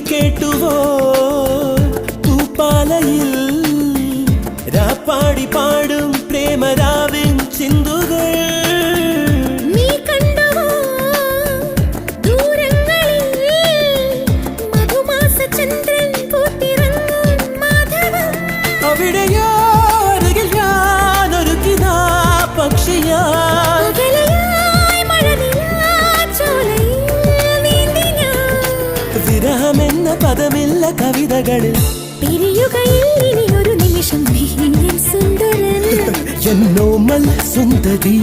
കേട്ടുവോ പൂപ്പാലയിൽ രാപ്പാടി പാടും പ്രേമരാവിൻ ചിന്തുകൾ അവിടെയോ അരികിൽ ഞാനൊരുക്കിനാ പക്ഷിയാ വിരഹമെന്ന പദമില്ല കവിതകളിൽ ഒരു നിമിഷം സുന്ദരൻ എന്നോമൽ സുന്ദരി